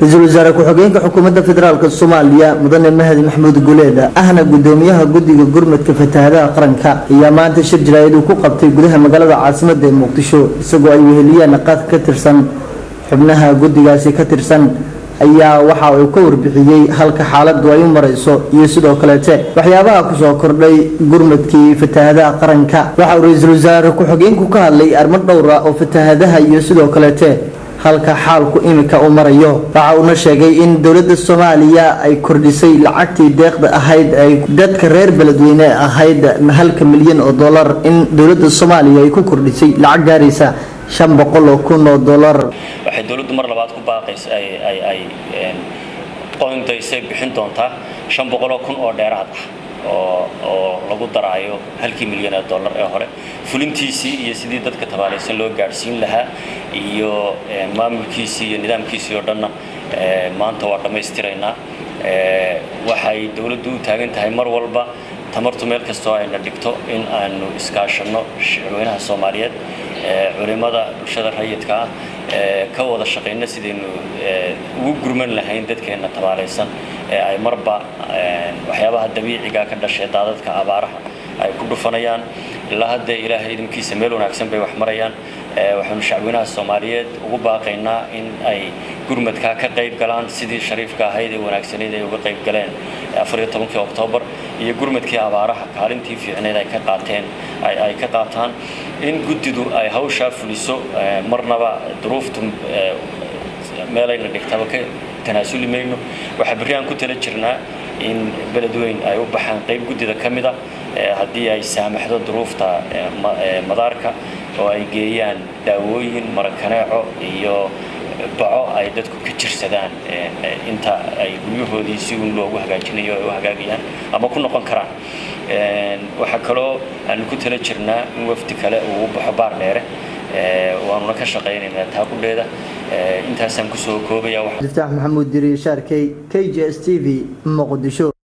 رئيسل وزراء ku-xigeenka xukuumadda federaalka Soomaaliya mudane Mahdi Maxamuud Guleeda ahna gudoomiyaha guddiga gurmadka fatahaadaha qaranka ayaa maanta shir jiraayad ku qabtay gudaha magaalada caasimadda ee Muqdisho isagoo ay weheliyeen qaad ka tirsan xubnaha guddigaasi ka tirsan ayaa waxa uu ka warbixiyay halka xaaladdu ay u marayso iyo sidoo kale waxyaabaha ku soo kordhay gurmadkii fatahaadaha qaranka waxa uu ra'yisul wasaare ku-xigeenku ka hadlay arrimo dhowr ah oo fatahaadaha iyo sidoo kale halka xaalku imika u marayo waxa uu sheegay in dawladda Soomaaliya ay kordhisay lacagtii deeqda ahayd ay dadka reer beledweyne ahayd $1 milyan in dawladda Soomaaliya ay ku kordhisay lacag gaaraysa $500,000 waxay dawladdu mar labaad ku baaqaysay ay qoondaysay bixin doonta $500,000 oo dheeraad ah oo lagu daraayo $1 milyan ee hore fulintiisii iyo sidii dadka tabaalaysan loo gaarsiin lahaa iyo maamulkiisii iyo nidaamkiisii oo dhan maanta waa dhameystiraynaa waxay dawladdu u taagan tahay mar walba tamartu meel kasta oo ay dhigto in aanu iskaashano shacabweynaha Soomaaliyeed culimada bulshada rayidka ka wada shaqeynaa sidaynu ugu gurman lahayn dadkeena tabaalaysan ay marba waxyaabaha dabiiciga ka dhashay daadadka abaaraha ay ku dhufanayaan ilaa hadda Ilaahay idinkiisa meel wanaagsan bay wax marayaan waxaanu shacabweynaha Soomaaliyeed ugu baaqaynaa in ay gurmadka ka qayb galaan sidii shariifka ahayd ee wanaagsaneed ay uga qayb galeen 14 Oktoobar iyo gurmadkii abaaraha kaalintii fiicneed ay ka qaateen ay ka qaataan in guddidu ay hawsha fuliso marnaba duruuftu meelayna dhigtaba ka tanaasuli mayno waxa bariyan ku tala jirnaa in beledweyne ay u baxaan qayb guddida kamida haddii ay saamaxdo duruufta madaarka oo ay geeyaan daawooyin marakaneeco iyo baco ay dadku ka jirsadaan inta ay guryahoodii si loogu hagaajinayo ay u hagaagayaan ama ku noqon karaan waxa kaloo aan ku tala jirnaa in wafdi kale uu baxo baar dheere waanu ka shaqeynaynaa taaqudheeda intaasaan ku soo koobaya Iftaax Maxamuud Diri Sharkey KJS TV Muqdisho.